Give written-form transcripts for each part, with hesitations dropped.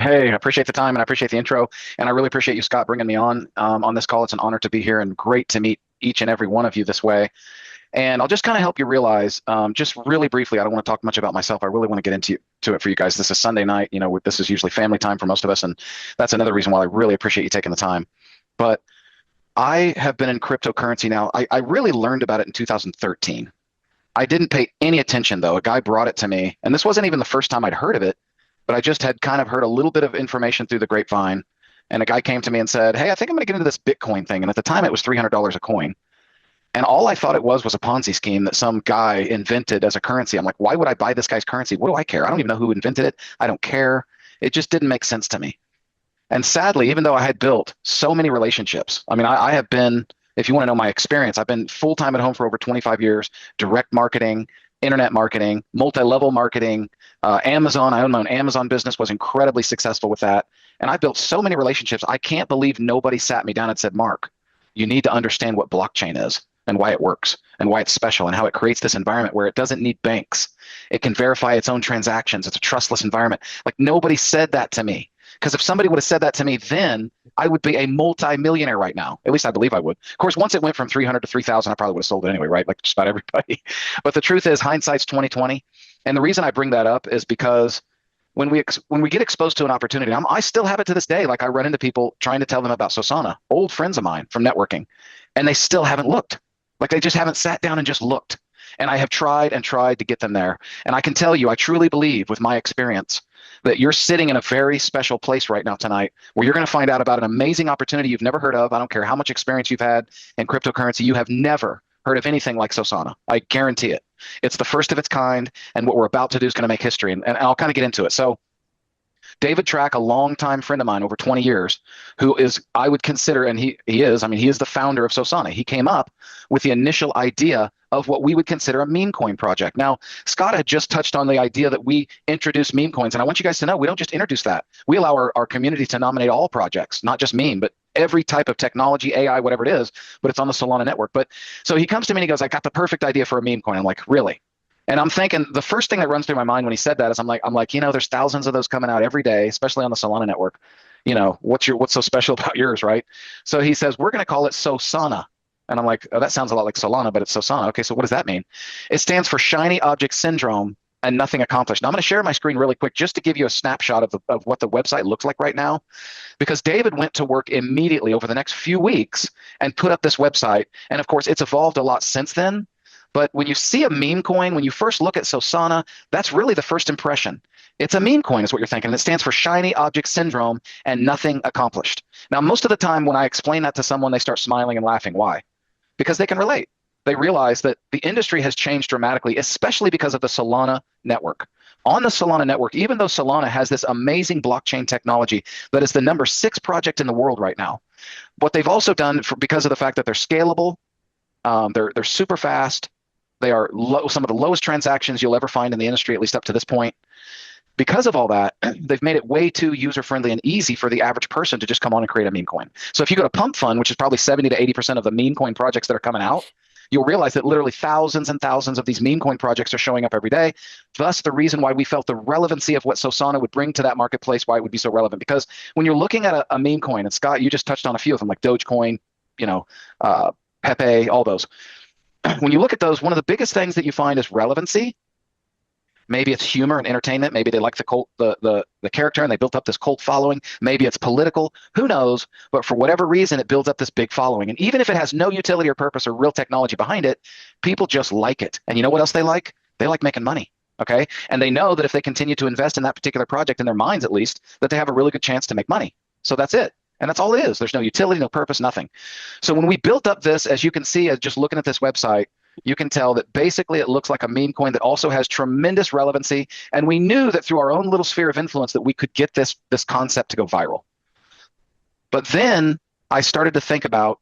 Hey, I appreciate the time and I appreciate the intro. And I really appreciate you, Scott, bringing me on this call. It's an honor to be here and great to meet each and every one of you this way. And I'll just kind of help you realize, just really briefly, I don't want to talk much about myself. I really want to get into it for you guys. This is Sunday night. This is usually family time for most of us. And that's another reason why I really appreciate you taking the time. But I have been in cryptocurrency now. I really learned about it in 2013. I didn't pay any attention, though. A guy brought it to me. And this wasn't even the first time I'd heard of it, but I just had kind of heard a little bit of information through the grapevine. And a guy came to me and said, "Hey, I think I'm going to get into this Bitcoin thing." And at the time, it was $300 a coin. And all I thought it was a Ponzi scheme that some guy invented as a currency. I'm like, why would I buy this guy's currency? What do I care? I don't even know who invented it. I don't care. It just didn't make sense to me. And sadly, even though I had built so many relationships, I mean, I have been, if you want to know my experience, I've been full time at home for over 25 years, direct marketing, internet marketing, multi level marketing, Amazon. I own my own Amazon business, was incredibly successful with that. And I built so many relationships. I can't believe nobody sat me down and said, "Mark, you need to understand what blockchain is and why it works and why it's special and how it creates this environment where it doesn't need banks. It can verify its own transactions. It's a trustless environment." Like nobody said that to me. Because if somebody would have said that to me then, I would be a multi-millionaire right now. At least I believe I would. Of course, once it went from 300 to 3,000, I probably would have sold it anyway, right? Like just about everybody. But the truth is, hindsight's 2020. And the reason I bring that up is because when we get exposed to an opportunity, I still have it to this day. Like I run into people trying to tell them about Sosana, old friends of mine from networking, and they still haven't looked. Like they just haven't sat down and just looked. And I have tried and tried to get them there. And I can tell you, I truly believe with my experience that you're sitting in a very special place right now tonight where you're going to find out about an amazing opportunity you've never heard of. I don't care how much experience you've had in cryptocurrency. You have never heard of anything like Sosana. I guarantee it. It's the first of its kind. And what we're about to do is going to make history. And I'll kind of get into it. So David Track, a longtime friend of mine over 20 years, who is, I would consider, and he is, I mean, he is the founder of Sosana. He came up with the initial idea of what we would consider a meme coin project. Now, Scott had just touched on the idea that we introduce meme coins. And I want you guys to know, we don't just introduce that. We allow our community to nominate all projects, not just meme, but every type of technology, AI, whatever it is, but it's on the Solana network. But so he comes to me and he goes, "I got the perfect idea for a meme coin." I'm like, "Really?" And I'm thinking the first thing that runs through my mind when he said that is I'm like, there's thousands of those coming out every day, especially on the Solana network. What's so special about yours, right? So he says, "We're going to call it Sosana." And I'm like, "Oh, that sounds a lot like Solana, but it's Sosana." Okay, so what does that mean? It stands for shiny object syndrome and nothing accomplished. Now I'm going to share my screen really quick just to give you a snapshot of what the website looks like right now, because David went to work immediately over the next few weeks and put up this website. And of course, it's evolved a lot since then. But when you see a meme coin, when you first look at Sosana, that's really the first impression. It's a meme coin is what you're thinking. It stands for shiny object syndrome and nothing accomplished. Now, most of the time when I explain that to someone, they start smiling and laughing. Why? Because they can relate. They realize that the industry has changed dramatically, especially because of the Solana network. On the Solana network, even though Solana has this amazing blockchain technology that is the number 6 project in the world right now, what they've also done because of the fact that they're scalable, they're super fast, they are some of the lowest transactions you'll ever find in the industry, at least up to this point. Because of all that, they've made it way too user-friendly and easy for the average person to just come on and create a meme coin. So if you go to Pump Fund, which is probably 70 to 80% of the meme coin projects that are coming out, you'll realize that literally thousands and thousands of these meme coin projects are showing up every day. Thus, the reason why we felt the relevancy of what Sosana would bring to that marketplace, why it would be so relevant. Because when you're looking at a meme coin, and Scott, you just touched on a few of them, like Dogecoin, Pepe, all those. When you look at those, one of the biggest things that you find is relevancy. Maybe it's humor and entertainment. Maybe they like the character and they built up this cult following. Maybe it's political. Who knows? But for whatever reason, it builds up this big following. And even if it has no utility or purpose or real technology behind it, people just like it. And you know what else they like? They like making money. Okay. And they know that if they continue to invest in that particular project, in their minds at least, that they have a really good chance to make money. So that's it. And that's all it is. There's no utility, no purpose, nothing. So when we built up this, as you can see, as just looking at this website, you can tell that basically it looks like a meme coin that also has tremendous relevancy. And we knew that through our own little sphere of influence that we could get this concept to go viral. But then I started to think about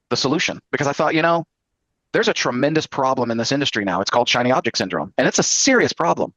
the solution because I thought, there's a tremendous problem in this industry now. It's called shiny object syndrome. And it's a serious problem.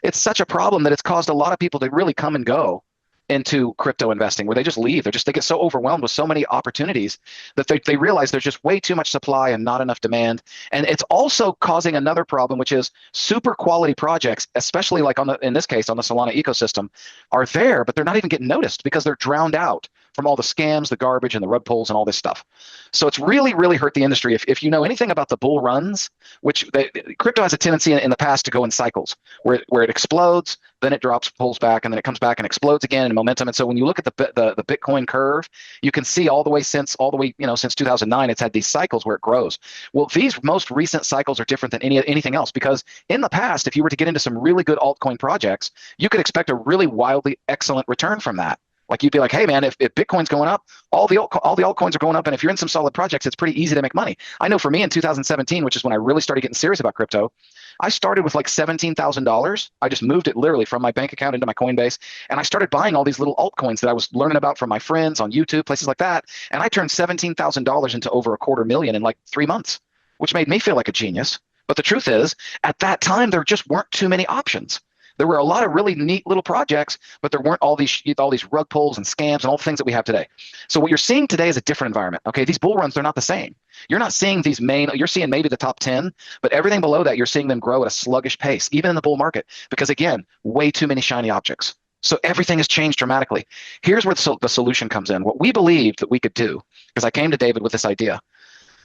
It's such a problem that it's caused a lot of people to really come and go into crypto investing, where they just leave. They get so overwhelmed with so many opportunities that they realize there's just way too much supply and not enough demand. And it's also causing another problem, which is super quality projects, especially like in this case on the Solana ecosystem, are there, but they're not even getting noticed because they're drowned out from all the scams, the garbage, and the rug pulls and all this stuff. So it's really, really hurt the industry. If you know anything about the bull runs, which crypto has a tendency in the past to go in cycles, where it explodes, then it drops, pulls back, and then it comes back and explodes again in momentum. And so when you look at the Bitcoin curve, you can see all the way since 2009, it's had these cycles where it grows. Well, these most recent cycles are different than anything else, because in the past, if you were to get into some really good altcoin projects, you could expect a really wildly excellent return from that. Like you'd be like, hey man, if Bitcoin's going up, all the altcoins are going up, and if you're in some solid projects, it's pretty easy to make money. I know for me in 2017, which is when I really started getting serious about crypto, I started with like $17,000. I just moved it literally from my bank account into my Coinbase, and I started buying all these little altcoins that I was learning about from my friends on YouTube, places like that, and I turned $17,000 into over $250,000 in like 3 months, which made me feel like a genius. But the truth is, at that time, there just weren't too many options. There were a lot of really neat little projects, but there weren't all these rug pulls and scams and all the things that we have today. So what you're seeing today is a different environment. Okay, these bull runs, they're not the same. You're not seeing you're seeing maybe the top 10, but everything below that, you're seeing them grow at a sluggish pace, even in the bull market, because again, way too many shiny objects. So everything has changed dramatically. Here's where the solution comes in. What we believed that we could do, because I came to David with this idea.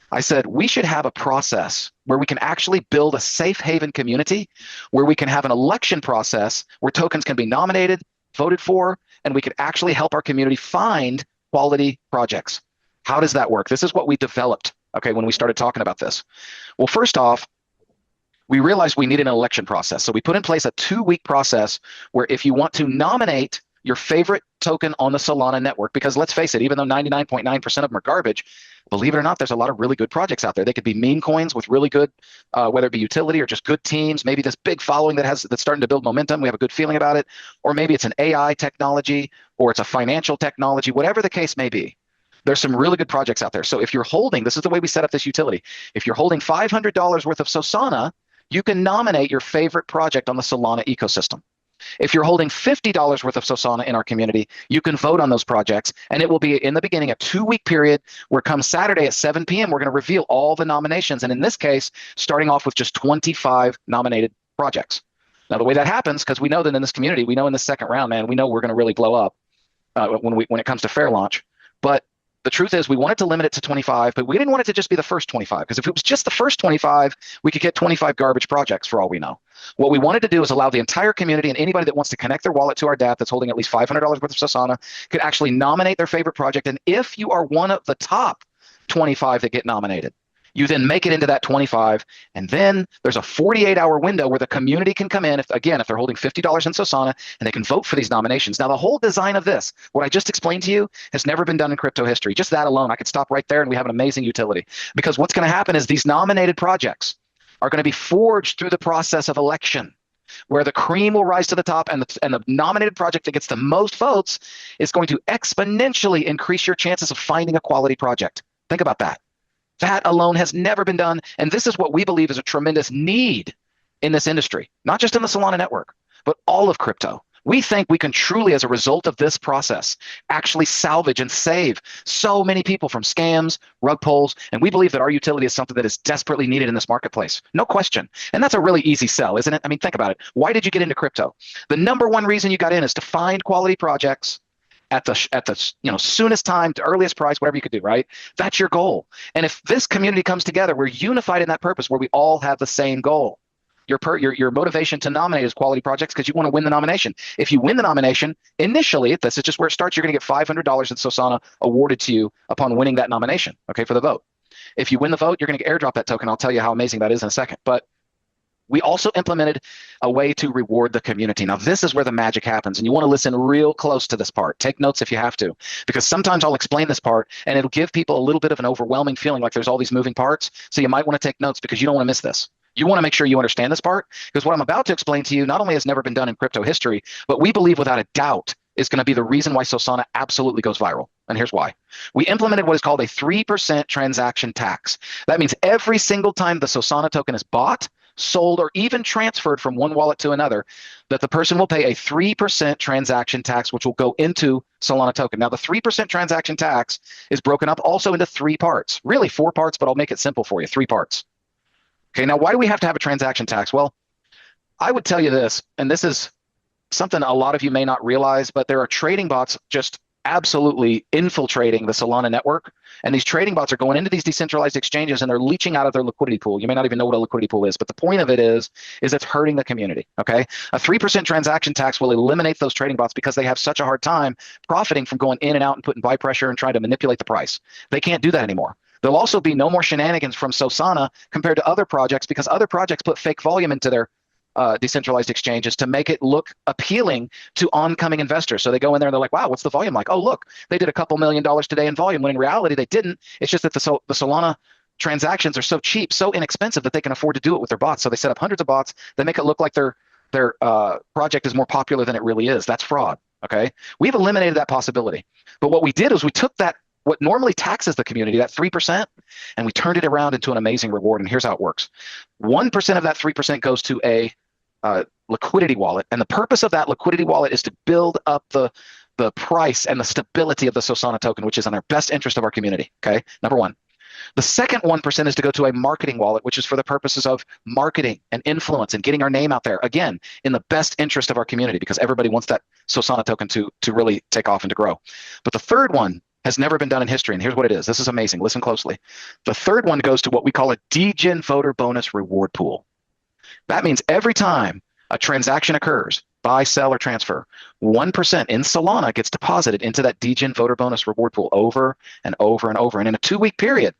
I said, we should have a process where we can actually build a safe haven community, where we can have an election process where tokens can be nominated, voted for, and we can actually help our community find quality projects. How does that work? This is what we developed, okay, when we started talking about this. Well, first off, we realized we needed an election process. So we put in place a 2-week process where if you want to nominate your favorite token on the Solana network, because let's face it, even though 99.9% of them are garbage, believe it or not, there's a lot of really good projects out there. They could be meme coins with really good, whether it be utility or just good teams, maybe this big following that's starting to build momentum. We have a good feeling about it. Or maybe it's an AI technology, or it's a financial technology, whatever the case may be. There's some really good projects out there. So if you're holding, this is the way we set up this utility. If you're holding $500 worth of Sosana, you can nominate your favorite project on the Solana ecosystem. If you're holding $50 worth of Sosana in our community, you can vote on those projects, and it will be in the beginning a 2-week period where come Saturday at 7 p.m. we're going to reveal all the nominations, and in this case, starting off with just 25 nominated projects. Now, the way that happens, because we know that in this community, we know in the second round, man, we know we're going to really blow up when it comes to fair launch. But the truth is, we wanted to limit it to 25, but we didn't want it to just be the first 25, because if it was just the first 25, we could get 25 garbage projects for all we know. What we wanted to do is allow the entire community and anybody that wants to connect their wallet to our DApp that's holding at least $500 worth of Sosana could actually nominate their favorite project. And if you are one of the top 25 that get nominated, you then make it into that 25, and then there's a 48-hour window where the community can come in, if they're holding $50 in Sosana, and they can vote for these nominations. Now, the whole design of this, what I just explained to you, has never been done in crypto history. Just that alone, I could stop right there, and we have an amazing utility. Because what's going to happen is these nominated projects are going to be forged through the process of election, where the cream will rise to the top, and the nominated project that gets the most votes is going to exponentially increase your chances of finding a quality project. Think about that. That alone has never been done, and this is what we believe is a tremendous need in this industry, not just in the Solana network, but all of crypto. We think we can truly, as a result of this process, actually salvage and save so many people from scams, rug pulls, and we believe that our utility is something that is desperately needed in this marketplace. No question. And that's a really easy sell, isn't it? I mean, think about it. Why did you get into crypto? The number one reason you got in is to find quality projects at the soonest time, to earliest price, whatever you could do, right? That's your goal. And if this community comes together, we're unified in that purpose where we all have the same goal. Your motivation to nominate is quality projects because you want to win the nomination. If you win the nomination, initially, this is just where it starts, you're going to get $500 in Sosana awarded to you upon winning that nomination, okay, for the vote. If you win the vote, you're going to airdrop that token. I'll tell you how amazing that is in a second. But we also implemented a way to reward the community. Now, this is where the magic happens, and you want to listen real close to this part. Take notes if you have to, because sometimes I'll explain this part, and it'll give people a little bit of an overwhelming feeling like there's all these moving parts, so you might want to take notes because you don't want to miss this. You want to make sure you understand this part, because what I'm about to explain to you not only has never been done in crypto history, but we believe without a doubt is going to be the reason why Sosana absolutely goes viral. And here's why. We implemented what is called a 3% transaction tax. That means every single time the Sosana token is bought, sold, or even transferred from one wallet to another, that the person will pay a 3% transaction tax, which will go into Solana token. Now, the 3% transaction tax is broken up also into 3 parts, really 4 parts, but I'll make it simple for you, 3 parts. Okay, now why do we have to have a transaction tax? Well, I would tell you this, and this is something a lot of you may not realize, but there are trading bots just absolutely infiltrating the Solana network. And these trading bots are going into these decentralized exchanges and they're leeching out of their liquidity pool. You may not even know what a liquidity pool is, but the point of it is it's hurting the community, okay? A 3% transaction tax will eliminate those trading bots because they have such a hard time profiting from going in and out and putting buy pressure and trying to manipulate the price. They can't do that anymore. There'll also be no more shenanigans from Sosana compared to other projects because other projects put fake volume into their decentralized exchanges to make it look appealing to oncoming investors. So they go in there and they're like, wow, what's the volume like? Oh, look, they did a couple $1 million today in volume, when in reality they didn't. It's just that the Solana transactions are so cheap, so inexpensive that they can afford to do it with their bots. So they set up hundreds of bots. They make it look like their project is more popular than it really is. That's fraud, okay? We've eliminated that possibility. But what we did is we took that, what normally taxes the community, that 3%, and we turned it around into an amazing reward. And here's how it works. 1% of that 3% goes to a liquidity wallet. And the purpose of that liquidity wallet is to build up the price and the stability of the Sosana token, which is in our best interest of our community, okay? Number one. The second 1% is to go to a marketing wallet, which is for the purposes of marketing and influence and getting our name out there, again, in the best interest of our community, because everybody wants that Sosana token to really take off and to grow. But the third one has never been done in history, and here's what it is. This is amazing. Listen closely. The third one goes to what we call a degen voter bonus reward pool. That means every time a transaction occurs, buy, sell, or transfer, 1% in Solana gets deposited into that degen voter bonus reward pool over and over and over. And in a 2-week period,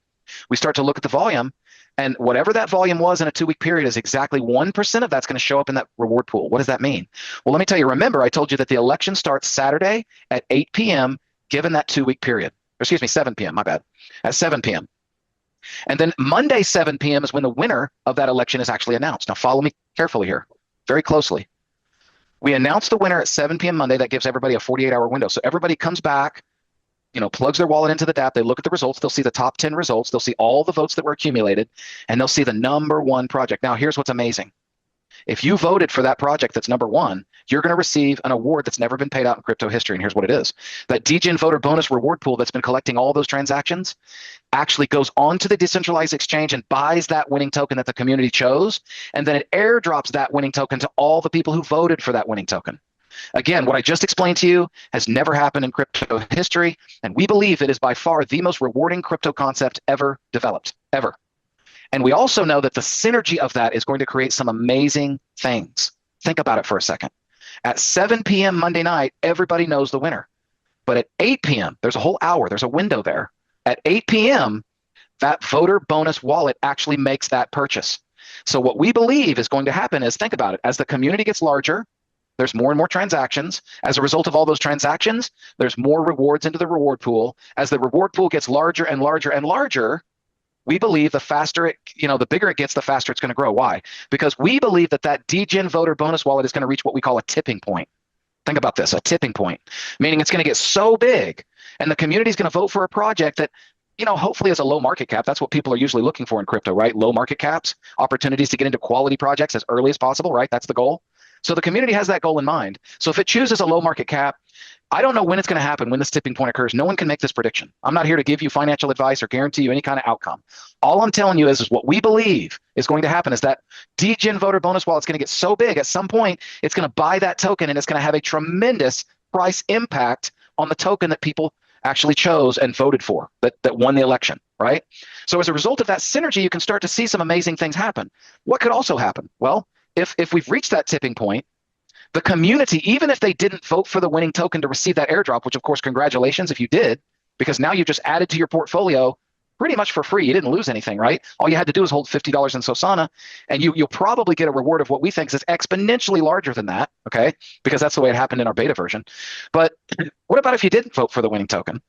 we start to look at the volume, and whatever that volume was in a 2-week period is exactly 1% of that's going to show up in that reward pool. What does that mean? Well, let me tell you, remember, I told you that the election starts Saturday at 8 p.m., given that 2-week period. Or excuse me, 7 p.m., my bad, at 7 p.m. And then Monday, 7 p.m. is when the winner of that election is actually announced. Now, follow me carefully here, very closely. We announce the winner at 7 p.m. Monday. That gives everybody a 48-hour window. So everybody comes back, plugs their wallet into the DApp. They look at the results. They'll see the top 10 results. They'll see all the votes that were accumulated, and they'll see the number 1 project. Now, here's what's amazing. If you voted for that project that's number 1, you're going to receive an award that's never been paid out in crypto history. And here's what it is. That degen voter bonus reward pool that's been collecting all those transactions actually goes onto the decentralized exchange and buys that winning token that the community chose. And then it airdrops that winning token to all the people who voted for that winning token. Again, what I just explained to you has never happened in crypto history. And we believe it is by far the most rewarding crypto concept ever developed, ever. And we also know that the synergy of that is going to create some amazing things. Think about it for a second. At 7 p.m. Monday night, everybody knows the winner. But at 8 p.m., there's a whole hour, there's a window there. At 8 p.m., that voter bonus wallet actually makes that purchase. So what we believe is going to happen is, think about it, as the community gets larger, there's more and more transactions. As a result of all those transactions, there's more rewards into the reward pool. As the reward pool gets larger and larger and larger, we believe the faster it, the bigger it gets, the faster it's going to grow. Why? Because we believe that degen voter bonus wallet is going to reach what we call a tipping point. Think about this, a tipping point, meaning it's going to get so big and the community is going to vote for a project that, hopefully has a low market cap. That's what people are usually looking for in crypto, right? Low market caps, opportunities to get into quality projects as early as possible, right? That's the goal. So the community has that goal in mind. So if it chooses a low market cap, I don't know when it's going to happen, when this tipping point occurs. No one can make this prediction. I'm not here to give you financial advice or guarantee you any kind of outcome. All I'm telling you is what we believe is going to happen is that degen voter bonus wallet is going to get so big at some point, it's going to buy that token and it's going to have a tremendous price impact on the token that people actually chose and voted for, that won the election, right? So as a result of that synergy, you can start to see some amazing things happen. What could also happen? Well, if we've reached that tipping point, the community, even if they didn't vote for the winning token to receive that airdrop, which of course, congratulations if you did, because now you just added to your portfolio pretty much for free. You didn't lose anything, right? All you had to do is hold $50 in Sosana, and you'll probably get a reward of what we think is exponentially larger than that, okay? Because that's the way it happened in our beta version. But what about if you didn't vote for the winning token?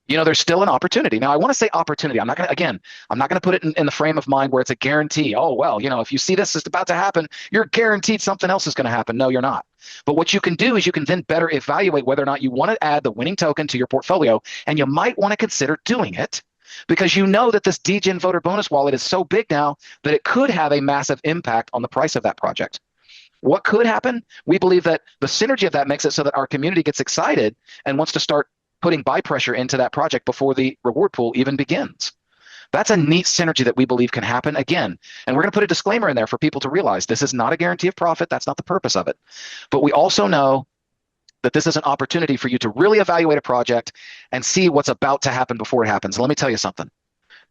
There's still an opportunity. Now, I want to say opportunity. I'm not going to put it in the frame of mind where it's a guarantee. Oh, well, if you see this is about to happen, you're guaranteed something else is going to happen. No, you're not. But what you can do is you can then better evaluate whether or not you want to add the winning token to your portfolio, and you might want to consider doing it because you know that this DGen voter bonus wallet is so big now that it could have a massive impact on the price of that project. What could happen? We believe that the synergy of that makes it so that our community gets excited and wants to start putting buy pressure into that project before the reward pool even begins. That's a neat synergy that we believe can happen again. And we're going to put a disclaimer in there for people to realize this is not a guarantee of profit. That's not the purpose of it. But we also know that this is an opportunity for you to really evaluate a project and see what's about to happen before it happens. Let me tell you something.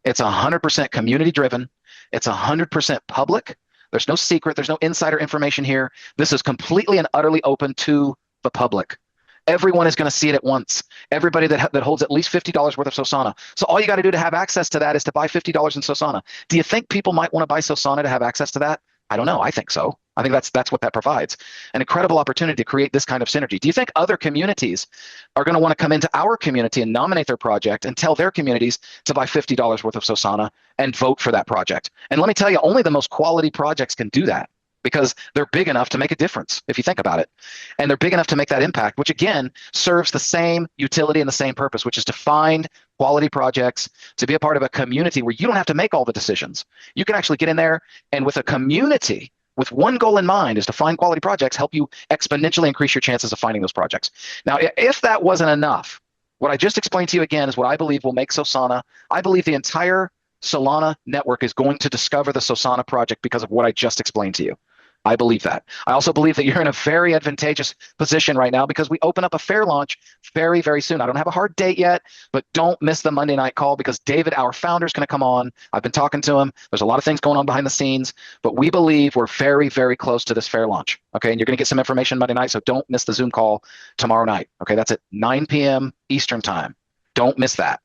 It's 100% community driven. It's 100% public. There's no secret. There's no insider information here. This is completely and utterly open to the public. Everyone is going to see it at once. Everybody that holds at least $50 worth of Sosana. So all you got to do to have access to that is to buy $50 in Sosana. Do you think people might want to buy Sosana to have access to that? I don't know. I think so. I think that's what that provides. An incredible opportunity to create this kind of synergy. Do you think other communities are going to want to come into our community and nominate their project and tell their communities to buy $50 worth of Sosana and vote for that project? And let me tell you, only the most quality projects can do that, because they're big enough to make a difference, if you think about it. And they're big enough to make that impact, which again serves the same utility and the same purpose, which is to find quality projects, to be a part of a community where you don't have to make all the decisions. You can actually get in there and with a community, with one goal in mind, is to find quality projects, help you exponentially increase your chances of finding those projects. Now, if that wasn't enough, what I just explained to you again is what I believe will make Sosana. I believe the entire Solana network is going to discover the Sosana project because of what I just explained to you. I believe that. I also believe that you're in a very advantageous position right now because we open up a fair launch very, very soon. I don't have a hard date yet, but don't miss the Monday night call because David, our founder, is going to come on. I've been talking to him. There's a lot of things going on behind the scenes, but we believe we're very, very close to this fair launch. Okay, and you're going to get some information Monday night, so don't miss the Zoom call tomorrow night. Okay, that's at 9 p.m. Eastern time. Don't miss that.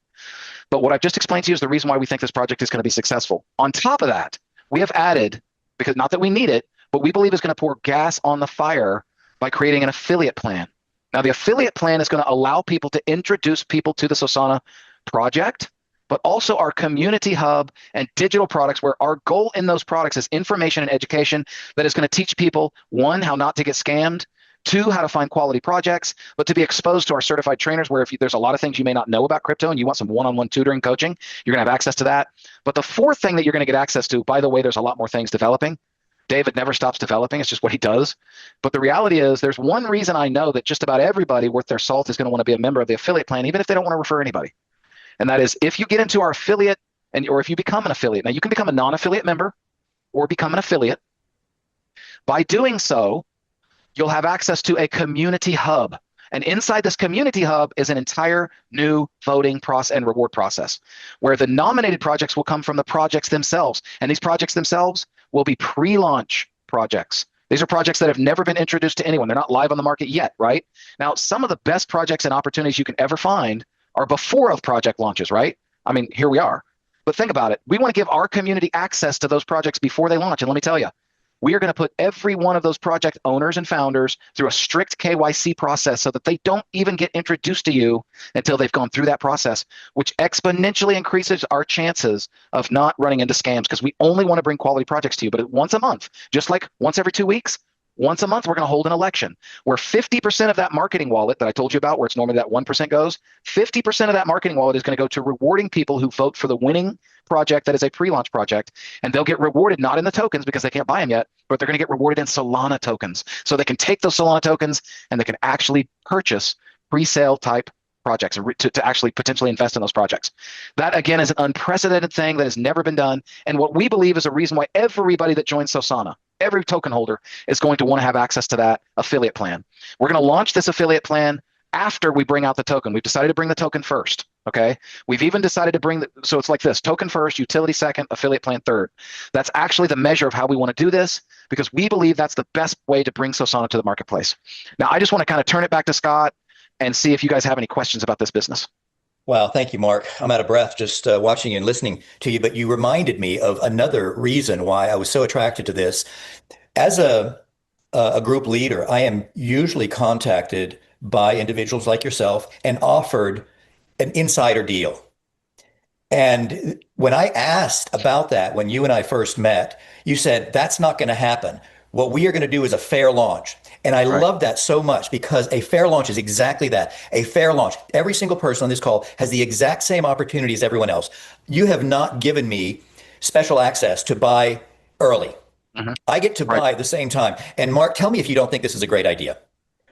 But what I've just explained to you is the reason why we think this project is going to be successful. On top of that, we have added, because not that we need it, but we believe it's going to pour gas on the fire by creating an affiliate plan. Now, the affiliate plan is going to allow people to introduce people to the Sosana project, but also our community hub and digital products, where our goal in those products is information and education that is going to teach people, one, how not to get scammed, two, how to find quality projects, but to be exposed to our certified trainers, where there's a lot of things you may not know about crypto and you want some one-on-one tutoring coaching, you're going to have access to that. But the fourth thing that you're going to get access to, by the way, there's a lot more things developing. David never stops developing. It's just what he does. But the reality is there's one reason I know that just about everybody worth their salt is going to want to be a member of the affiliate plan, even if they don't want to refer anybody. And that is, if you get into our affiliate or if you become an affiliate. Now, you can become a non-affiliate member or become an affiliate. By doing so, you'll have access to a community hub. And inside this community hub is an entire new voting process and reward process, where the nominated projects will come from the projects themselves. And these projects themselves will be pre-launch projects. These are projects that have never been introduced to anyone. They're not live on the market yet, right? Now, some of the best projects and opportunities you can ever find are before of project launches, right? I mean, here we are. But think about it. We want to give our community access to those projects before they launch. And let me tell you, we are going to put every one of those project owners and founders through a strict KYC process so that they don't even get introduced to you until they've gone through that process, which exponentially increases our chances of not running into scams, because we only want to bring quality projects to you. But once a month, just like once every 2 weeks, once a month, we're going to hold an election where 50% of that marketing wallet that I told you about, where it's normally that 1% goes, 50% of that marketing wallet is going to go to rewarding people who vote for the winning project that is a pre-launch project. And they'll get rewarded not in the tokens because they can't buy them yet, but they're going to get rewarded in Solana tokens. So they can take those Solana tokens and they can actually purchase pre-sale type projects to actually potentially invest in those projects. That, again, is an unprecedented thing that has never been done. And what we believe is a reason why everybody that joins Sosana, every token holder, is going to want to have access to that affiliate plan. We're going to launch this affiliate plan after we bring out the token. We've decided to bring the token first. Okay. We've even decided to bring so it's like this: token first, utility second, affiliate plan third. That's actually the measure of how we want to do this, because we believe that's the best way to bring Sosana to the marketplace. Now, I just want to kind of turn it back to Scott and see if you guys have any questions about this business. Wow, thank you, Mark. I'm out of breath just watching and listening to you, but you reminded me of another reason why I was so attracted to this. As a group leader, I am usually contacted by individuals like yourself and offered an insider deal. And when I asked about that, when you and I first met, you said, that's not going to happen. What we are going to do is a fair launch. And I Right. love that so much because a fair launch is exactly that. A fair launch. Every single person on this call has the exact same opportunity as everyone else. You have not given me special access to buy early. Hmm. I get to Right. buy at the same time. And Mark, tell me if you don't think this is a great idea.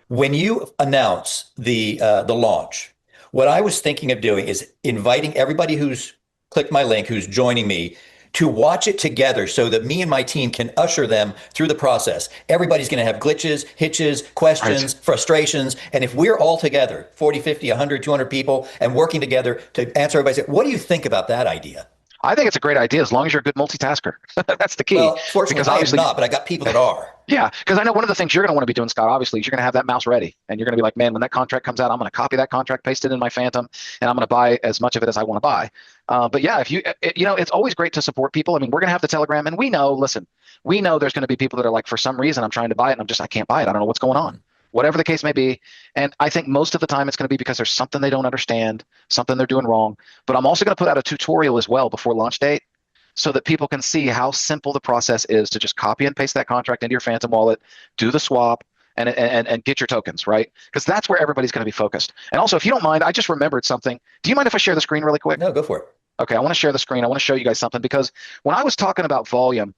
When you announce the launch, what I was thinking of doing is inviting everybody who's clicked my link, who's joining me, to watch it together so that me and my team can usher them through the process. Everybody's going to have glitches, hitches, Right. questions, frustrations. And if we're all together, 40, 50, 100, 200 people, and working together to answer everybody's, what do you think about that idea? I think it's a great idea as long as you're a good multitasker. That's the key. Well, fortunately, Because I am obviously, not, but I got people that are. yeah, because I know one of the things you're going to want to be doing, Scott, obviously, is you're going to have that mouse ready. And you're going to be like, man, when that contract comes out, I'm going to copy that contract, paste it in my Phantom, and I'm going to buy as much of it as I want to buy. But yeah, if it's always great to support people. I mean, we're going to have the Telegram, and we know, listen, we know there's going to be people that are like, for some reason, I'm trying to buy it, and I can't buy it. I don't know what's going on. Whatever the case may be. And I think most of the time it's going to be because there's something they don't understand, something they're doing wrong. But I'm also going to put out a tutorial as well before launch date so that people can see how simple the process is to just copy and paste that contract into your Phantom wallet, do the swap, and get your tokens, right? Because that's where everybody's going to be focused. And also, if you don't mind, I just remembered something. Do you mind if I share the screen really quick? No, go for it. Okay, I want to share the screen. I want to show you guys something because when I was talking about volume,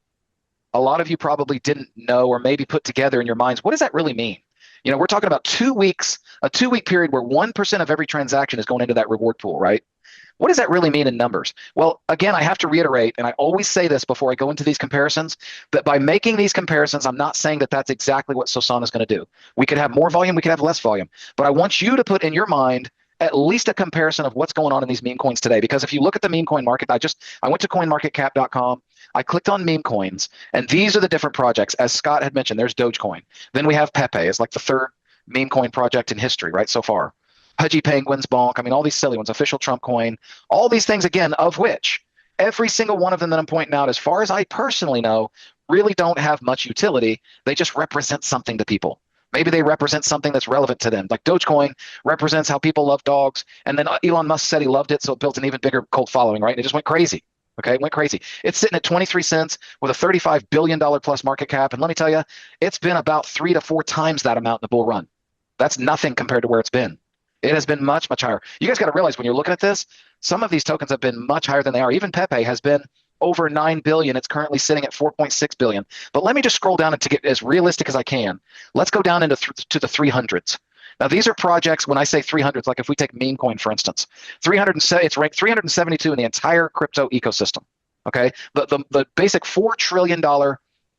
a lot of you probably didn't know or maybe put together in your minds, what does that really mean? We're talking about 2 weeks, a 2 week period where 1% of every transaction is going into that reward pool, right? What does that really mean in numbers? Well, again, I have to reiterate, and I always say this before I go into these comparisons, that by making these comparisons, I'm not saying that that's exactly what Sosana is going to do. We could have more volume, we could have less volume, but I want you to put in your mind at least a comparison of what's going on in these meme coins today. Because if you look at the meme coin market, I went to coinmarketcap.com, I clicked on meme coins, and these are the different projects. As Scott had mentioned, there's Dogecoin. Then we have Pepe. It's like the third meme coin project in history, right, so far. Pudgy Penguins, Bonk, I mean, all these silly ones, official Trump coin, all these things, again, of which every single one of them that I'm pointing out, as far as I personally know, really don't have much utility. They just represent something to people. Maybe they represent something that's relevant to them. Like Dogecoin represents how people love dogs. And then Elon Musk said he loved it, so it built an even bigger cult following, right? And it just went crazy. Okay, it went crazy. It's sitting at 23 cents with a $35 billion plus market cap. And let me tell you, it's been about 3 to 4 times that amount in the bull run. That's nothing compared to where it's been. It has been much, much higher. You guys got to realize when you're looking at this, some of these tokens have been much higher than they are. Even Pepe has been over 9 billion. It's currently sitting at 4.6 billion. But let me just scroll down and to get as realistic as I can. Let's go down into to the 300s. Now, these are projects, when I say 300s, like if we take meme coin, for instance, it's ranked 372 in the entire crypto ecosystem. Okay, the basic $4 trillion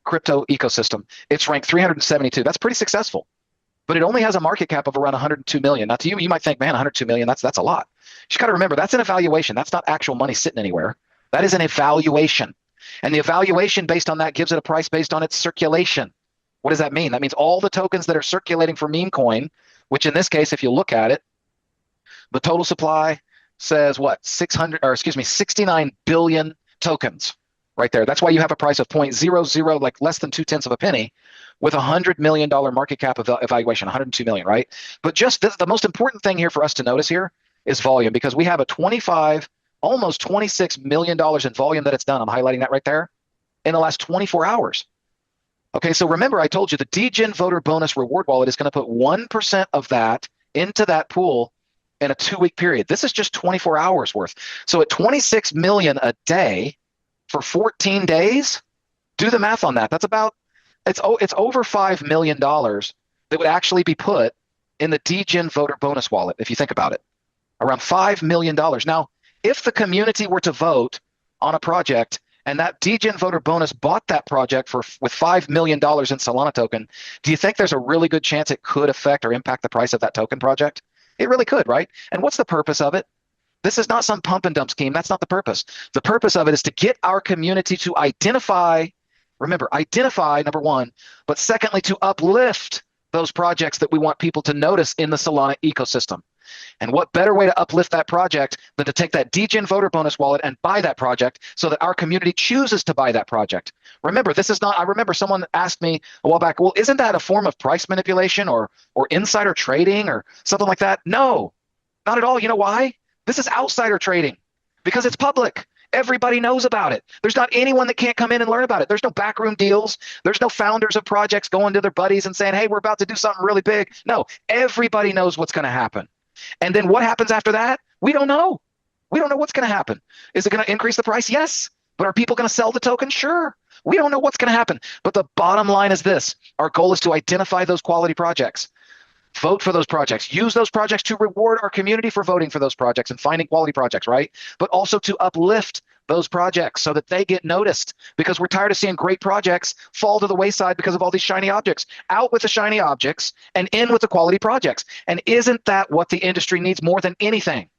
crypto ecosystem, it's ranked 372. That's pretty successful. But it only has a market cap of around 102 million. Now, to you, you might think, man, 102 million, that's a lot. You got to remember, that's an evaluation. That's not actual money sitting anywhere. That is an evaluation. And the evaluation based on that gives it a price based on its circulation. What does that mean? That means all the tokens that are circulating for meme coin, which in this case, if you look at it, the total supply says what? 69 billion tokens right there. That's why you have a price of 0.00, like less than 2/10 of a penny, with $100 million market cap evaluation, 102 million, right? But just the most important thing here for us to notice here is volume, because we have a 25, almost $26 million in volume that it's done. I'm highlighting that right there in the last 24 hours. Okay, so remember I told you the DGen voter bonus reward wallet is going to put 1% of that into that pool in a 2-week period. This is just 24 hours worth. So at 26 million a day for 14 days, do the math on that. That's about, it's over $5 million that would actually be put in the DGen voter bonus wallet, if you think about it. Around $5 million. Now, if the community were to vote on a project and that DGen voter bonus bought that project with $5 million in Solana token, do you think there's a really good chance it could affect or impact the price of that token project? It really could, right? And what's the purpose of it? This is not some pump and dump scheme. That's not the purpose. The purpose of it is to get our community to identify, remember, identify, number one, but secondly, to uplift those projects that we want people to notice in the Solana ecosystem. And what better way to uplift that project than to take that DGen voter bonus wallet and buy that project so that our community chooses to buy that project? Remember, this is not, I remember someone asked me a while back, well, isn't that a form of price manipulation or insider trading or something like that? No, not at all. You know why? This is outsider trading because it's public. Everybody knows about it. There's not anyone that can't come in and learn about it. There's no backroom deals. There's no founders of projects going to their buddies and saying, hey, we're about to do something really big. No, everybody knows what's going to happen. And then what happens after that? We don't know. We don't know what's going to happen. Is it going to increase the price? Yes. But are people going to sell the token? Sure. We don't know what's going to happen. But the bottom line is this. Our goal is to identify those quality projects. Vote for those projects. Use those projects to reward our community for voting for those projects and finding quality projects, right? But also to uplift those projects so that they get noticed, because we're tired of seeing great projects fall to the wayside because of all these shiny objects. Out with the shiny objects and in with the quality projects. And isn't that what the industry needs more than anything?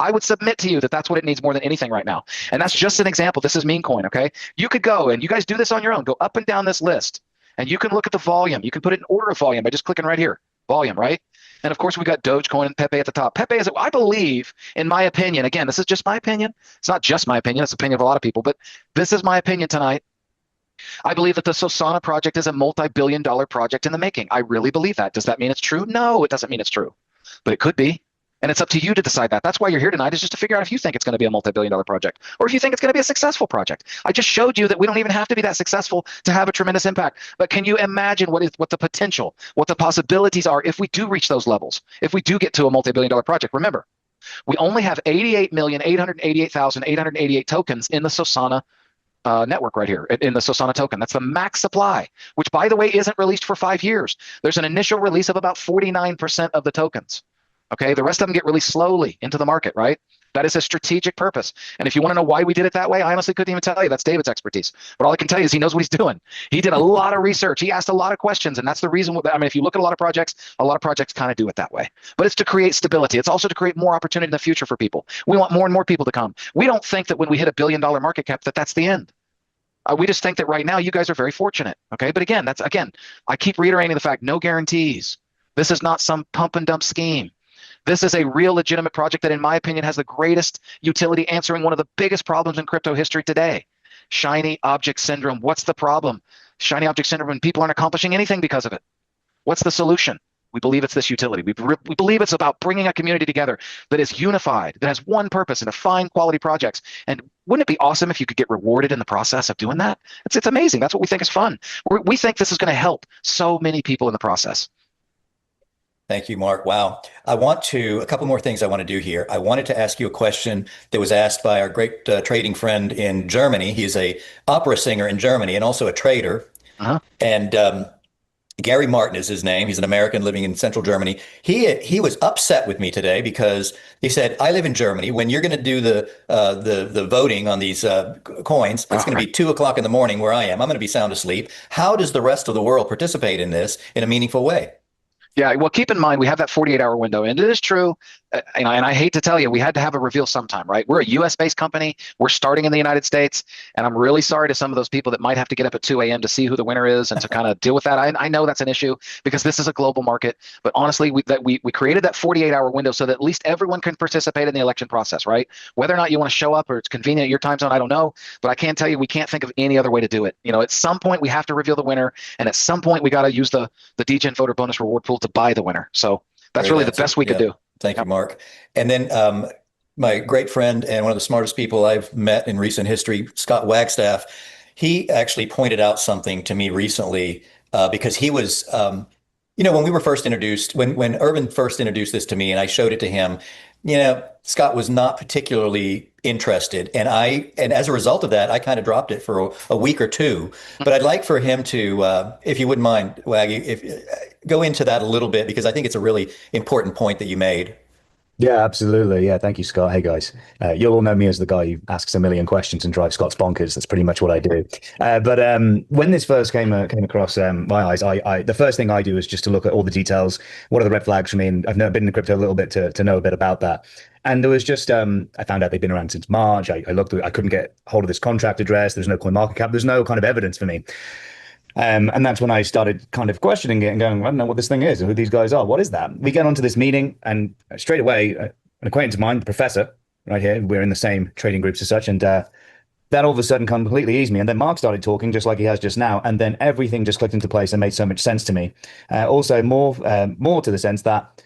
I would submit to you that that's what it needs more than anything right now. And that's just an example. This is meme coin, okay? You could go, and you guys do this on your own, go up and down this list, and you can look at the volume. You can put it in order of volume by just clicking right here, volume, right? And of course, we got Dogecoin and Pepe at the top. Pepe is, I believe, in my opinion, again, this is just my opinion. It's not just my opinion. It's the opinion of a lot of people, but this is my opinion tonight. I believe that the Sosana project is a multi-billion-dollar project in the making. I really believe that. Does that mean it's true? No, it doesn't mean it's true, but it could be. And it's up to you to decide that. That's why you're here tonight, is just to figure out if you think it's going to be a multi-billion-dollar project or if you think it's going to be a successful project. I just showed you that we don't even have to be that successful to have a tremendous impact. But can you imagine what the potential, what the possibilities are if we do reach those levels, if we do get to a multi-billion-dollar project? Remember, we only have 88,888,888 tokens in the Sosana network right here, in the Sosana token. That's the max supply, which, by the way, isn't released for 5 years. There's an initial release of about 49% of the tokens. Okay, the rest of them get released slowly into the market, right? That is a strategic purpose. And if you want to know why we did it that way, I honestly couldn't even tell you. That's David's expertise. But all I can tell you is he knows what he's doing. He did a lot of research. He asked a lot of questions. And that's the reason. I mean, if you look at a lot of projects kind of do it that way. But it's to create stability. It's also to create more opportunity in the future for people. We want more and more people to come. We don't think that when we hit $1 billion market cap, that's the end. We just think that right now you guys are very fortunate. Okay, but again, I keep reiterating the fact, no guarantees. This is not some pump and dump scheme. This is a real legitimate project that, in my opinion, has the greatest utility, answering one of the biggest problems in crypto history today. Shiny object syndrome. What's the problem? Shiny object syndrome, and people aren't accomplishing anything because of it. What's the solution? We believe it's this utility. We believe it's about bringing a community together that is unified, that has one purpose, and to find quality projects. And wouldn't it be awesome if you could get rewarded in the process of doing that? It's amazing. That's what we think is fun. We think this is going to help so many people in the process. Thank you, Mark. Wow. A couple more things I want to do here. I wanted to ask you a question that was asked by our great trading friend in Germany. He is a opera singer in Germany and also a trader. And Gary Martin is his name. He's an American living in central Germany. He was upset with me today because he said, I live in Germany. When you're going to do the voting on these coins, it's going to be 2:00 in the morning where I am. I'm going to be sound asleep. How does the rest of the world participate in this in a meaningful way? Yeah, well, keep in mind, we have that 48-hour window, and it is true. And I hate to tell you, we had to have a reveal sometime, right? We're a US-based company. We're starting in the United States, and I'm really sorry to some of those people that might have to get up at 2 a.m. to see who the winner is and to kind of deal with that. I know that's an issue because this is a global market, but honestly, we created that 48-hour window so that at least everyone can participate in the election process, right? Whether or not you want to show up or it's convenient at your time zone, I don't know, but I can tell you we can't think of any other way to do it. You know, at some point we have to reveal the winner, and at some point we got to use the DGen voter bonus reward pool to buy the winner. So that's really the best we could do. Thank you, Mark. And then my great friend and one of the smartest people I've met in recent history, Scott Wagstaff, he actually pointed out something to me recently because he was, when we were first introduced, when Urban first introduced this to me and I showed it to him, Scott was not particularly interested. And as a result of that, I kind of dropped it for a week or two. But I'd like for him to, if you wouldn't mind, Waggy, go into that a little bit, because I think it's a really important point that you made. Yeah, absolutely. Yeah, thank you, Scott. Hey, guys. You'll all know me as the guy who asks a million questions and drives Scott's bonkers. That's pretty much what I do. But when this first came across my eyes, the first thing I do is just to look at all the details. What are the red flags for me? And I've never been in crypto a little bit to know a bit about that. And there was just, I found out they've been around since March. I looked, I couldn't get hold of this contract address. There's no coin market cap. There's no kind of evidence for me. And that's when I started kind of questioning it and going, I don't know what this thing is, who these guys are. What is that? We get onto this meeting, and straight away, an acquaintance of mine, the professor, right here, we're in the same trading groups as such, and that all of a sudden completely eased me. And then Mark started talking just like he has just now, and then everything just clicked into place and made so much sense to me. Also, more to the sense that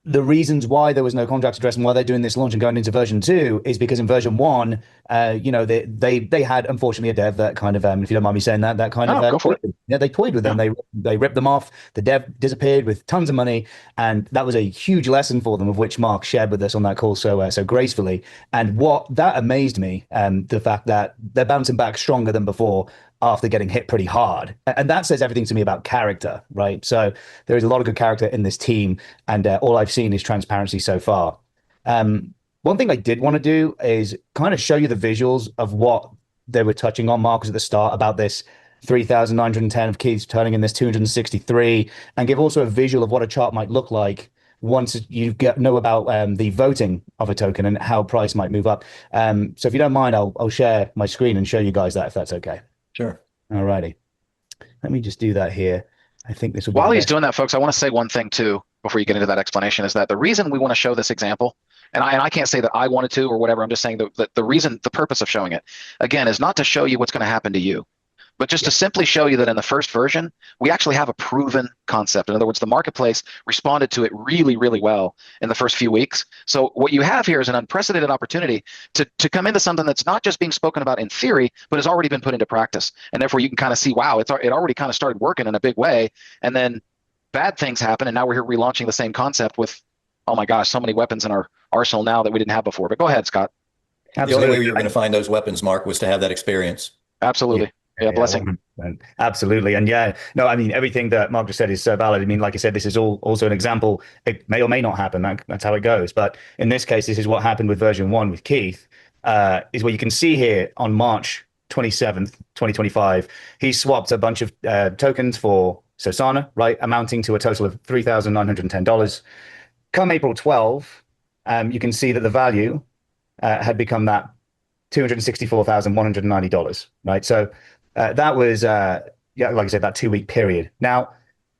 the reasons why there was no contract address and why they're doing this launch and going into version 2 is because in version 1, they had unfortunately a dev that kind of, if you don't mind me saying that kind of, go for it. Yeah, they toyed with them. They ripped them off. The dev disappeared with tons of money, and that was a huge lesson for them, of which Mark shared with us on that call so gracefully. And what that amazed me, the fact that they're bouncing back stronger than before after getting hit pretty hard. And that says everything to me about character, right? So there is a lot of good character in this team, and all I've seen is transparency so far. One thing I did want to do is kind of show you the visuals of what they were touching on, Marcus, at the start about this 3,910 of keys turning in this 263, and give also a visual of what a chart might look like once you know about the voting of a token and how price might move up. So if you don't mind, I'll share my screen and show you guys that, if that's okay. Sure. All righty. Let me just do that here. I think this will be While he's doing that, folks, I want to say one thing too before you get into that explanation, is that the reason we want to show this example, and I can't say that I wanted to or whatever, I'm just saying that the purpose of showing it, again, is not to show you what's going to happen to you, but just to simply show you that in the first version, we actually have a proven concept. In other words, the marketplace responded to it really, really well in the first few weeks. So what you have here is an unprecedented opportunity to come into something that's not just being spoken about in theory, but has already been put into practice. And therefore you can kind of see, wow, it already kind of started working in a big way. And then bad things happen. And now we're here relaunching the same concept with, oh my gosh, so many weapons in our arsenal now that we didn't have before. But go ahead, Scott. Absolutely. The only way you were going to find those weapons, Mark, was to have that experience. Absolutely. Yeah, blessing. Absolutely. And yeah, no, I mean, everything that Mark just said is so valid. I mean, like I said, this is also an example. It may or may not happen. That's how it goes. But in this case, this is what happened with version 1 with Keith, is what you can see here on March 27th, 2025. He swapped a bunch of tokens for Sosana, right, amounting to a total of $3,910. Come April 12, you can see that the value had become that $264,190, right? So that was, like I said, that 2-week period. Now,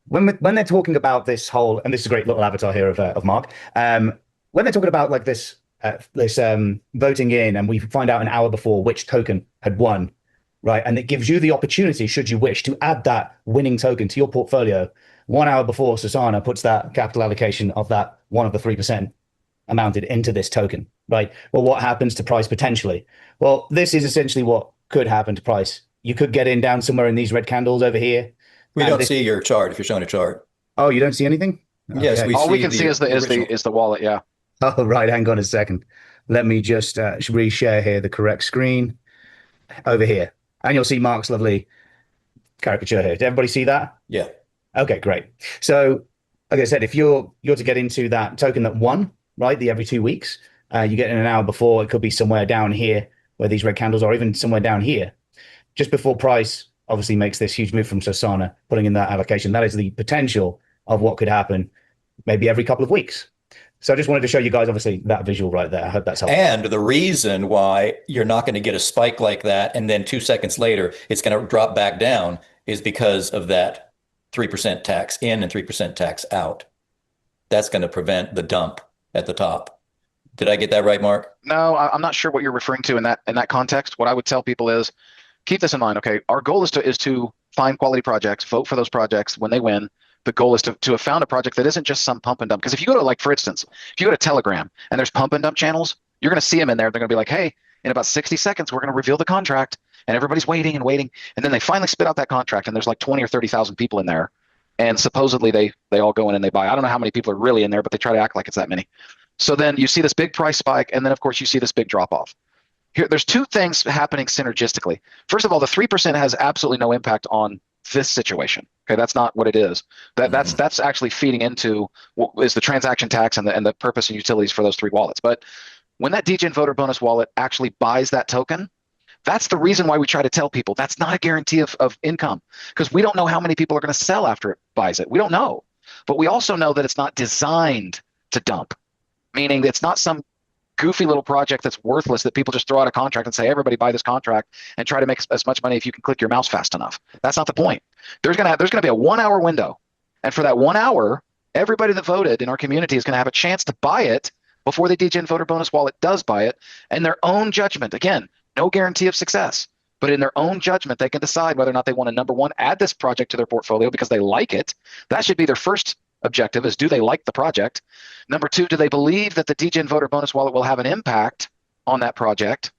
when they're talking about this whole, and this is a great little avatar here of Mark, when they're talking about like this voting in, and we find out an hour before which token had won, right? And it gives you the opportunity, should you wish, to add that winning token to your portfolio 1 hour before Sosana puts that capital allocation of that one of the 3% amounted into this token, right? Well, what happens to price potentially? Well, this is essentially what could happen to price. You could get in down somewhere in these red candles over here. We don't see your chart if you're showing a chart. Oh, you don't see anything? Yes, okay. All we can see is the wallet. Yeah. Oh, right. Hang on a second. Let me just reshare here the correct screen over here, and you'll see Mark's lovely caricature here. Did everybody see that? Yeah. Okay, great. So, like I said, if you're to get into that token that won, right, the every 2 weeks, you get in an hour before. It could be somewhere down here where these red candles are, even somewhere down here, just before price obviously makes this huge move from Sosana, putting in that allocation. That is the potential of what could happen maybe every couple of weeks. So I just wanted to show you guys, obviously, that visual right there. I hope that's helpful. And the reason why you're not going to get a spike like that, and then 2 seconds later, it's going to drop back down, is because of that 3% tax in and 3% tax out. That's going to prevent the dump at the top. Did I get that right, Mark? No, I'm not sure what you're referring to in that context. What I would tell people is, keep this in mind. Okay, our goal is to find quality projects, vote for those projects when they win. The goal is to have found a project that isn't just some pump and dump. Because if you go to, like, for instance, if you go to Telegram and there's pump and dump channels, you're going to see them in there. They're going to be like, hey, in about 60 seconds, we're going to reveal the contract. And everybody's waiting and waiting. And then they finally spit out that contract, and there's like 20 or 30,000 people in there. And supposedly they all go in and they buy. I don't know how many people are really in there, but they try to act like it's that many. So then you see this big price spike, and then, of course, you see this big drop off. Here, there's two things happening synergistically. First of all, the 3% has absolutely no impact on this situation. Okay, that's not what it is. That's actually feeding into what is the transaction tax and the purpose and utilities for those 3 wallets. But when that DGen voter bonus wallet actually buys that token, that's the reason why we try to tell people that's not a guarantee of income, because we don't know how many people are going to sell after it buys it. We don't know. But we also know that it's not designed to dump, meaning it's not some goofy little project that's worthless that people just throw out a contract and say, everybody buy this contract and try to make as much money if you can click your mouse fast enough. That's not the point. There's gonna be a 1 hour window. And for that 1 hour, everybody that voted in our community is going to have a chance to buy it before the DGen voter bonus wallet does buy it. And their own judgment, again, no guarantee of success, but in their own judgment, they can decide whether or not they want to, number one, add this project to their portfolio because they like it. That should be their first objective is, do they like the project? Number two, do they believe that the DGen voter bonus wallet will have an impact on that project?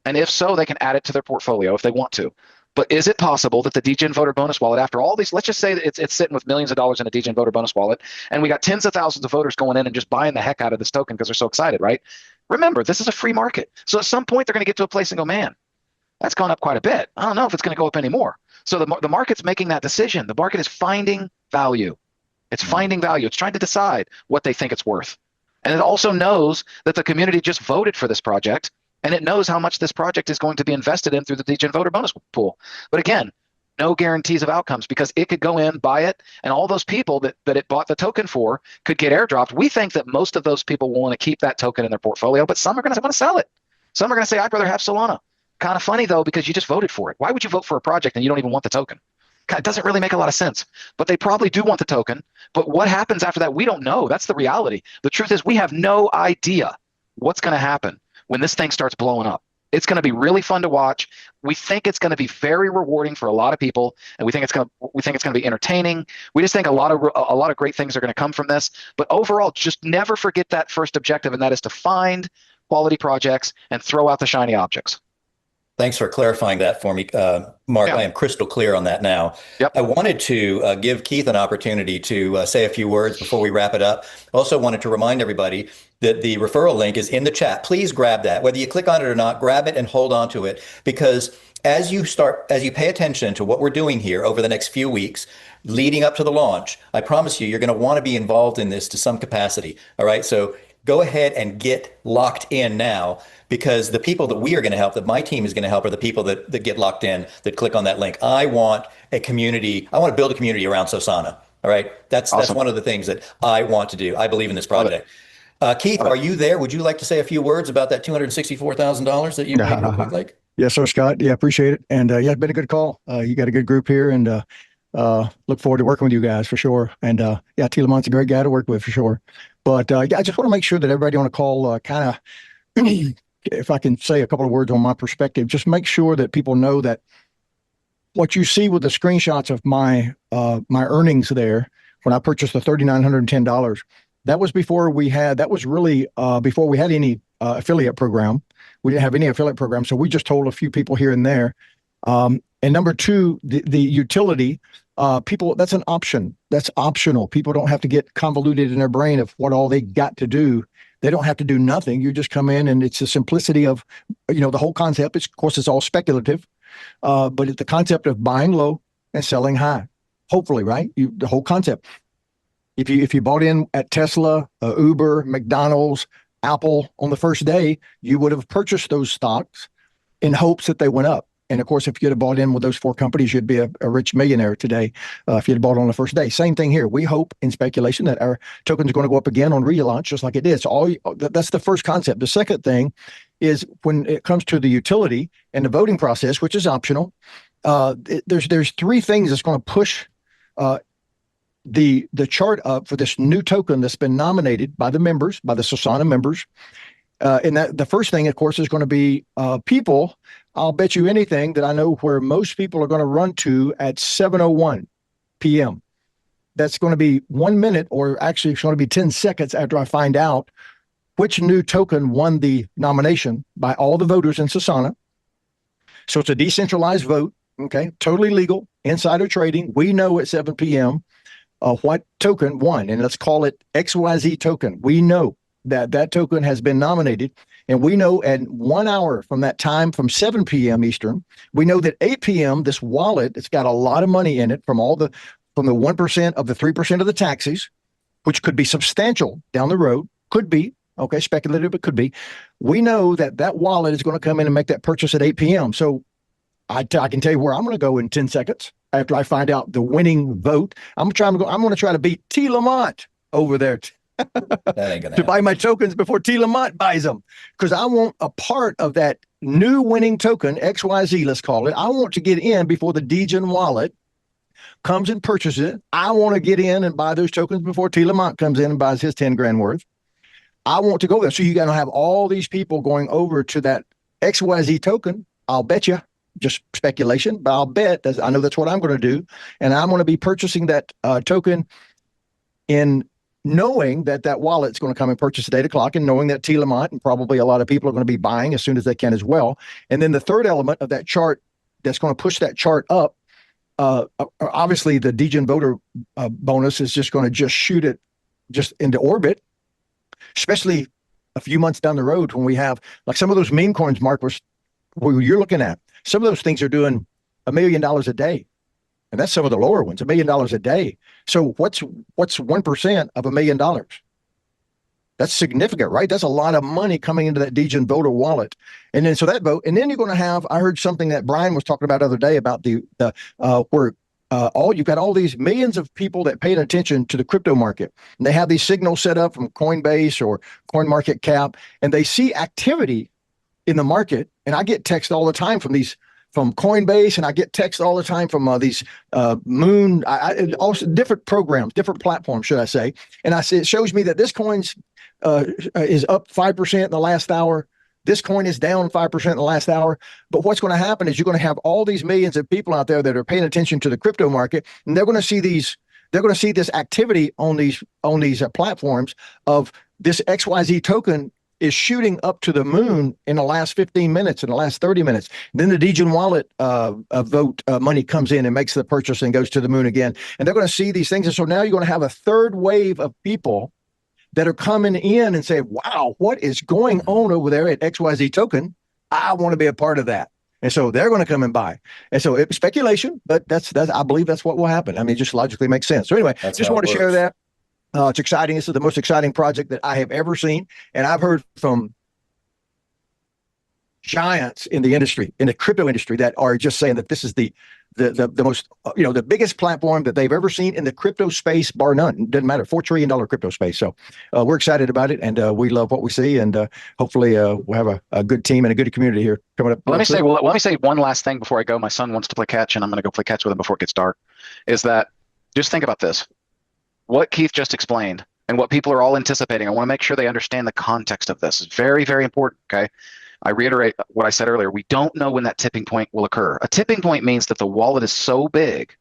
And if so, they can add it to their portfolio if they want to. But is it possible that the DGen voter bonus wallet, after all these, let's just say that it's sitting with millions of dollars in a DGen voter bonus wallet, and we got tens of thousands of voters going in and just buying the heck out of this token because they're so excited, right? Remember, this is a free market. So at some point, they're going to get to a place and go, man, that's gone up quite a bit. I don't know if it's going to go up anymore. So the market's making that decision. The market is finding value. It's finding value. It's trying to decide what they think it's worth. And it also knows that the community just voted for this project, and it knows how much this project is going to be invested in through the DGen voter bonus pool. But again, no guarantees of outcomes, because it could go in, buy it, and all those people that it bought the token for could get airdropped. We think that most of those people will want to keep that token in their portfolio, but some are going to want to sell it. Some are going to say, I'd rather have Solana. Kind of funny, though, because you just voted for it. Why would you vote for a project and you don't even want the token? It doesn't really make a lot of sense. But they probably do want the token. But what happens after that, we don't know. That's the reality. The truth is, we have no idea what's going to happen when this thing starts blowing up. It's going to be really fun to watch. We think it's going to be very rewarding for a lot of people, and we think it's going to be entertaining. We just think a lot of great things are going to come from this. But overall, just never forget that first objective, and that is to find quality projects and throw out the shiny objects. Thanks for clarifying that for me, Mark. Yeah. I am crystal clear on that now. Yep. I wanted to give Keith an opportunity to say a few words before we wrap it up. Also wanted to remind everybody that the referral link is in the chat. Please grab that. Whether you click on it or not, grab it and hold on to it, because as you pay attention to what we're doing here over the next few weeks leading up to the launch, I promise you're going to want to be involved in this to some capacity. All right. So go ahead and get locked in now, because the people that we are going to help, that my team is going to help, are the people that get locked in, that click on that link. I want a community. I want to build a community around Sosana. All right. That's Awesome. That's one of the things that I want to do. I believe in this project. Keith, are you there? Would you like to say a few words about that $264,000 that you made real quick, like? Yes, sir, Scott. Yeah, appreciate it. And yeah, it's been a good call. You got a good group here, and look forward to working with you guys for sure. And yeah, T. Lamont's a great guy to work with for sure. But yeah, I just want to make sure that everybody on the call kind of, if I can say a couple of words on my perspective, just make sure that people know that what you see with the screenshots of my earnings there when I purchased the $3,910, that was before we had, that was really before we had any affiliate program. We didn't have any affiliate program, so we just told a few people here and there. And number two, the utility, people, that's an option. That's optional. People don't have to get convoluted in their brain of what all they got to do. They don't have to do nothing. You just come in, and it's the simplicity of, the whole concept. Of course, it's all speculative, but it's the concept of buying low and selling high. Hopefully, right? The whole concept. If you bought in at Tesla, Uber, McDonald's, Apple on the first day, you would have purchased those stocks in hopes that they went up. And of course, if you'd have bought in with those four companies, you'd be a rich millionaire today if you'd have bought on the first day. Same thing here. We hope in speculation that our token's going to go up again on relaunch, just like it is. So that's the first concept. The second thing is when it comes to the utility and the voting process, which is optional, there's three things that's going to push the chart up for this new token that's been nominated by the members, by the Sosana members. And that the first thing, of course, is going to be people. I'll bet you anything that I know where most people are going to run to at 7:01 p.m. That's going to be 1 minute, or actually it's going to be 10 seconds after I find out which new token won the nomination by all the voters in Sosana. So it's a decentralized vote, okay, totally legal, insider trading. We know at 7 p.m. What token won, and let's call it XYZ token. We know that token has been nominated, and we know at 1 hour from that time, from 7 p.m. Eastern, we know that 8 p.m. this wallet, it's got a lot of money in it from the 1% of the 3% of the taxes, which could be substantial down the road, could be, okay, speculative, but could be. We know that wallet is going to come in and make that purchase at 8 p.m. So I can tell you where I'm going to go in 10 seconds after I find out the winning vote. I'm going to try to beat T. Lamont over there to buy my tokens before T. Lamont buys them, because I want a part of that new winning token, XYZ, let's call it. I want to get in before the DGen wallet comes and purchases it. I want to get in and buy those tokens before T. Lamont comes in and buys his 10 grand worth. I want to go there. So you got to have all these people going over to that XYZ token. I'll bet you, just speculation, but I'll bet, I know that's what I'm going to do. And I'm going to be purchasing that token in knowing that that wallet's going to come and purchase at 8 o'clock, and knowing that T. Lamont and probably a lot of people are going to be buying as soon as they can as well. And then the third element of that chart that's going to push that chart up, obviously the degen voter bonus is just going to just shoot it just into orbit, especially a few months down the road when we have like some of those meme coins, Mark, where you're looking at. Some of those things are doing $1 million a day. And that's some of the lower ones, $1 million a day. So what's 1% of $1 million? That's significant, right? That's a lot of money coming into that degen voter wallet. And then so that vote, and then you're going to have, I heard something that Brian was talking about the other day about where you've got all these millions of people that paid attention to the crypto market. And they have these signals set up from Coinbase or CoinMarketCap, and they see activity in the market. And I get texts all the time from Coinbase, and I get texts all the time from these Moon, also different programs, different platforms, should I say. And I say, it shows me that this coin's is up 5% in the last hour. This coin is down 5% in the last hour. But what's going to happen is you're going to have all these millions of people out there that are paying attention to the crypto market, and they're going to see this activity on these platforms of this XYZ token is shooting up to the moon in the last 15 minutes, in the last 30 minutes. Then the degen wallet vote money comes in and makes the purchase and goes to the moon again. And they're going to see these things. And so now you're going to have a third wave of people that are coming in and say, wow, what is going on over there at XYZ token? I want to be a part of that. And so they're going to come and buy. And so it's speculation, but that's I believe that's what will happen. I mean, it just logically makes sense. So anyway, just want to share that. It's exciting. This is the most exciting project that I have ever seen. And I've heard from giants in the industry, in the crypto industry, that are just saying that this is the most, the biggest platform that they've ever seen in the crypto space, bar none. It doesn't matter, $4 trillion crypto space. So we're excited about it, and we love what we see. And hopefully we'll have a good team and a good community here coming up. Let me say one last thing before I go. My son wants to play catch, and I'm going to go play catch with him before it gets dark. Is that just think about this. What Keith just explained and what people are all anticipating, I want to make sure they understand the context of this. It's very, very important, okay? I reiterate what I said earlier. We don't know when that tipping point will occur. A tipping point means that the wallet is so big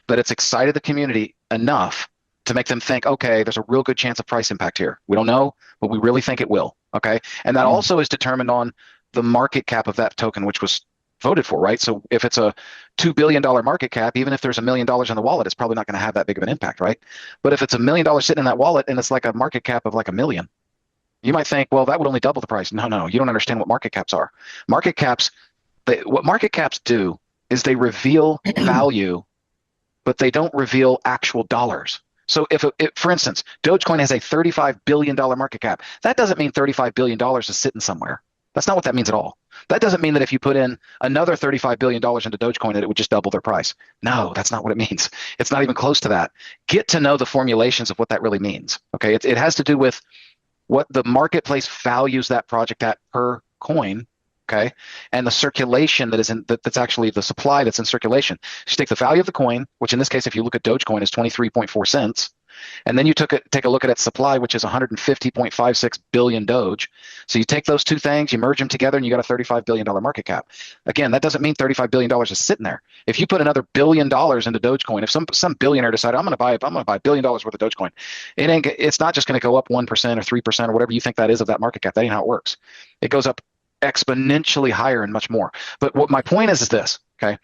that it's excited the community enough to make them think, okay, there's a real good chance of price impact here. We don't know, but we really think it will, okay? And that also is determined on the market cap of that token, which was voted for, right? So if it's a $2 billion market cap, even if there's $1 million in the wallet, it's probably not going to have that big of an impact, right? But if it's $1 million sitting in that wallet and it's like a market cap of like $1 million, you might think, well, that would only double the price. No, you don't understand what market caps are. Market caps, what market caps do is they reveal value, but they don't reveal actual dollars. So if for instance, Dogecoin has a $35 billion market cap, that doesn't mean $35 billion is sitting somewhere. That's not what that means at all. That doesn't mean that if you put in another $35 billion into Dogecoin that it would just double their price. No, that's not what it means. It's not even close to that. Get to know the formulations of what that really means. Okay, it has to do with what the marketplace values that project at per coin. Okay, and the circulation that's actually the supply that's in circulation. So you take the value of the coin, which in this case, if you look at Dogecoin, is 23.4 cents. And then you take a look at its supply, which is 150.56 billion Doge. So you take those two things, you merge them together, and you got a $35 billion market cap. Again, that doesn't mean $35 billion is sitting there. If you put another $1 billion into Dogecoin, if some billionaire decided, I'm going to buy $1 billion worth of Dogecoin, it's not just going to go up 1% or 3% or whatever you think that is of that market cap. That ain't how it works. It goes up exponentially higher and much more. But what my point is this, okay?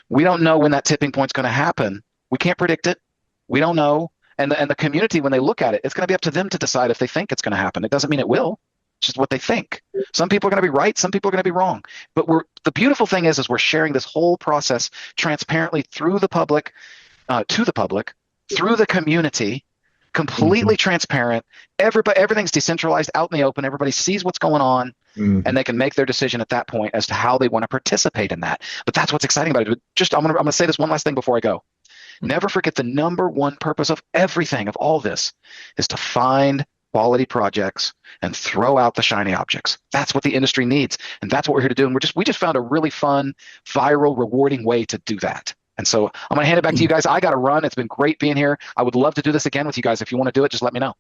We don't know when that tipping point's going to happen. We can't predict it. We don't know. And the community, when they look at it, it's going to be up to them to decide if they think it's going to happen. It doesn't mean it will. It's just what they think. Some people are going to be right. Some people are going to be wrong. But the beautiful thing is we're sharing this whole process transparently through the public, to the public, through the community, completely transparent. Everything's decentralized, out in the open. Everybody sees what's going on, and they can make their decision at that point as to how they want to participate in that. But that's what's exciting about it. I'm going to say this one last thing before I go. Never forget the number one purpose of everything, of all this, is to find quality projects and throw out the shiny objects. That's what the industry needs, and that's what we're here to do. And we just found a really fun, viral, rewarding way to do that. And so I'm going to hand it back to you guys. I got to run. It's been great being here. I would love to do this again with you guys. If you want to do it, just let me know.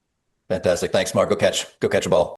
Fantastic. Thanks, Mark. Go catch a ball.